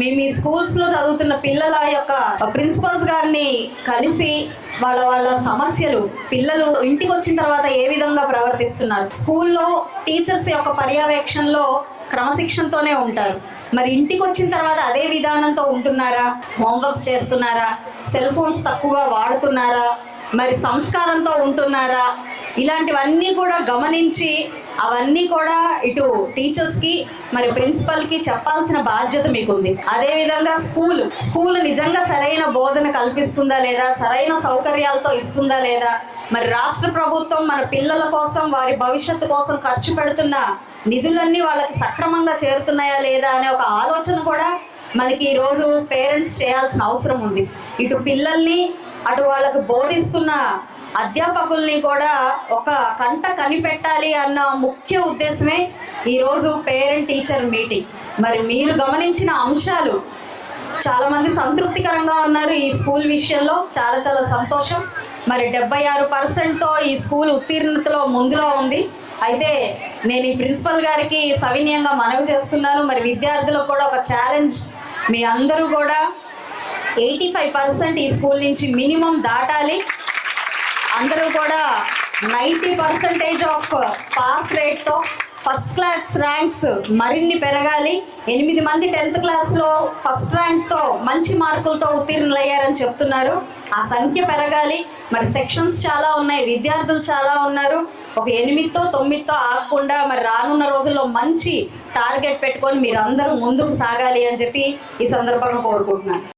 మీ స్కూల్స్లో చదువుతున్న పిల్లల యొక్క ప్రిన్సిపల్స్ గారిని కలిసి వాళ్ళ సమస్యలు, పిల్లలు ఇంటికి వచ్చిన తర్వాత ఏ విధంగా ప్రవర్తిస్తున్నారు, స్కూల్లో టీచర్స్ యొక్క పర్యవేక్షణలో క్రమశిక్షణతోనే ఉంటారు, మరి ఇంటికి వచ్చిన తర్వాత అదే విధానంతో ఉంటున్నారా, హోంవర్క్స్ చేస్తున్నారా, సెల్ ఫోన్స్ తక్కువగా వాడుతున్నారా, మరి సంస్కారంతో ఉంటున్నారా, ఇలాంటివన్నీ కూడా గమనించి అవన్నీ కూడా ఇటు టీచర్స్కి మరి ప్రిన్సిపల్కి చెప్పాల్సిన బాధ్యత మీకుంది. అదేవిధంగా స్కూల్ నిజంగా సరైన బోధన కల్పిస్తుందా లేదా, సరైన సౌకర్యాలతో ఇస్తుందా లేదా, మరి రాష్ట్ర ప్రభుత్వం మన పిల్లల కోసం వారి భవిష్యత్తు కోసం ఖర్చు పెడుతున్న నిధులన్నీ వాళ్ళకి సక్రమంగా చేరుతున్నాయా లేదా అనే ఒక ఆలోచన కూడా మనకి ఈరోజు పేరెంట్స్ చేయాల్సిన అవసరం ఉంది. ఇటు పిల్లల్ని అటు వాళ్ళకు బోధిస్తున్న అధ్యాపకుల్ని కూడా ఒక కంట కనిపెట్టాలి అన్న ముఖ్య ఉద్దేశమే ఈరోజు పేరెంట్ టీచర్ మీటింగ్. మరి మీరు గమనించిన అంశాలు చాలామంది సంతృప్తికరంగా ఉన్నారు ఈ స్కూల్ విషయంలో, చాలా చాలా సంతోషం. మరి 76%తో ఈ స్కూల్ ఉత్తీర్ణతలో ముందులో ఉంది. అయితే నేను ఈ ప్రిన్సిపల్ గారికి సవినయంగా మనవి చేస్తున్నాను, మరి విద్యార్థులకు కూడా ఒక ఛాలెంజ్, మీ అందరూ కూడా 85% ఈ స్కూల్ నుంచి మినిమం దాటాలి. అందరూ కూడా 90% ఆఫ్ పాస్ రేట్తో ఫస్ట్ క్లాస్ ర్యాంక్స్ మరిన్ని పెరగాలి. 8 మంది 10th క్లాస్లో ఫస్ట్ ర్యాంక్తో మంచి మార్కులతో ఉత్తీర్ణులయ్యారని చెప్తున్నారు. ఆ సంఖ్య పెరగాలి. మరి సెక్షన్స్ చాలా ఉన్నాయి, విద్యార్థులు చాలా ఉన్నారు. ఒక 8తో 9తో ఆగకుండా మరి రానున్న రోజుల్లో మంచి టార్గెట్ పెట్టుకొని మీరందరూ ముందుకు సాగాలి అని చెప్పి ఈ సందర్భంగా కోరుకుంటున్నాను.